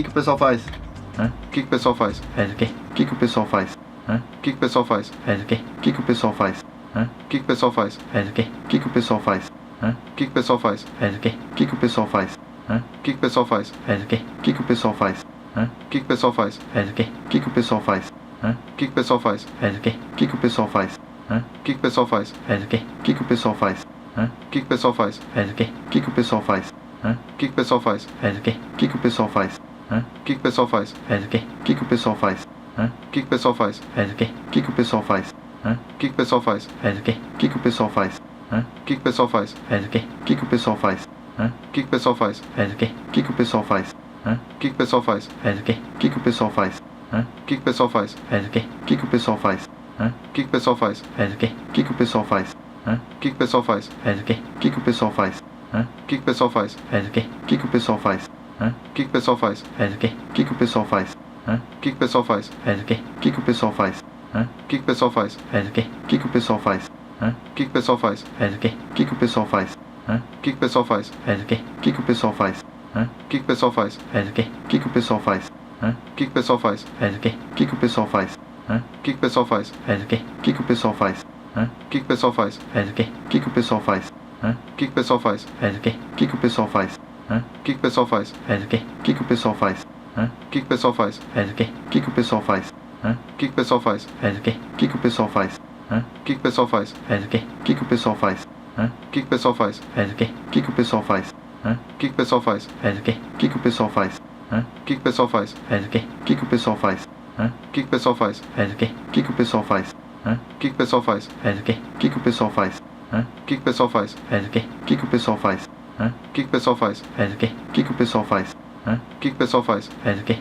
que o pessoal faz? Hã? O que o pessoal faz? Faz o quê? O que o pessoal faz? Hã? O que o pessoal faz? Faz o quê? O que o pessoal faz? Hã? O que o pessoal faz? Faz o quê? O que o pessoal faz? Hã? O que o pessoal faz? Faz o quê? O que o pessoal faz? Hã? O que o pessoal faz? Faz o quê? O que o pessoal faz? Hã? O que o pessoal faz? Faz o quê? O que o pessoal faz? Hã? O que o pessoal faz? Faz o quê? O que o pessoal faz? Hã? O que o pessoal faz? Faz o quê? O que o pessoal faz? Hã? O que o pessoal faz? Faz o quê? O que o pessoal faz? Hã? O que o pessoal faz? Faz o quê? O que o pessoal faz? Hã? O que o pessoal faz? Faz o quê? O que o pessoal faz? Hã? O que o pessoal faz? Faz o quê? O que o pessoal faz? Hã? O que o pessoal faz? Faz o quê? O que o pessoal faz? Hã? O que o pessoal faz? Faz o quê? O que o pessoal faz? Hã? O que o pessoal faz? Faz o quê? O que o pessoal faz? Hã? O que o pessoal faz? Faz o quê? O que o pessoal faz? Hã? O que o pessoal faz? Faz o quê? O que o pessoal faz? Hã? O que o pessoal faz? Faz o quê? O que o pessoal faz? Hã? O que o pessoal faz? Faz o quê? O que o pessoal faz? Hã? O que o pessoal faz? Faz o quê? O que o pessoal faz? Hã? O que o pessoal faz? Faz o quê? O que o pessoal faz? Hã? O que o pessoal faz? Faz o quê? O que o pessoal faz? Hã? O que o pessoal faz? Faz o quê? O que o pessoal faz? Hã? O que o pessoal faz? Faz o quê? O que o pessoal faz? Hã? O que o pessoal faz? Faz o quê? O que o pessoal faz? Hã? O que o pessoal faz? Faz o quê? O que o pessoal faz? Hã? O que o pessoal faz? Faz o quê? O que o pessoal faz? Hã? O que o pessoal faz? Faz o quê? O que o pessoal faz? Hã? O que o pessoal faz? Faz o quê? O que o pessoal faz? Hã? O que o pessoal faz? Faz o quê? O que o pessoal faz? Hã? O que o pessoal faz? Faz o quê? O que o pessoal faz? Hã? O que o pessoal faz? Faz o quê? O que o pessoal faz? Hã? O que o pessoal faz? Faz o quê? O que o pessoal faz? Hã? O que o pessoal faz? Faz o quê? O que o pessoal faz? Hã? O que o pessoal faz? Faz o quê? O que o pessoal faz? Hã? O que o pessoal faz? Faz o quê? O que o pessoal faz? Hã? O que o pessoal faz? Faz o quê? O que o pessoal faz? Hã? O que o pessoal faz? Faz o quê? O que o pessoal faz? Hã? O que o pessoal faz? Faz o quê? O que o pessoal faz? Hã? O que o pessoal faz? Faz o quê? O que o pessoal faz? Hã? O que o pessoal faz? Faz o quê? O que o pessoal faz? Hã? O que o pessoal faz? Faz o quê?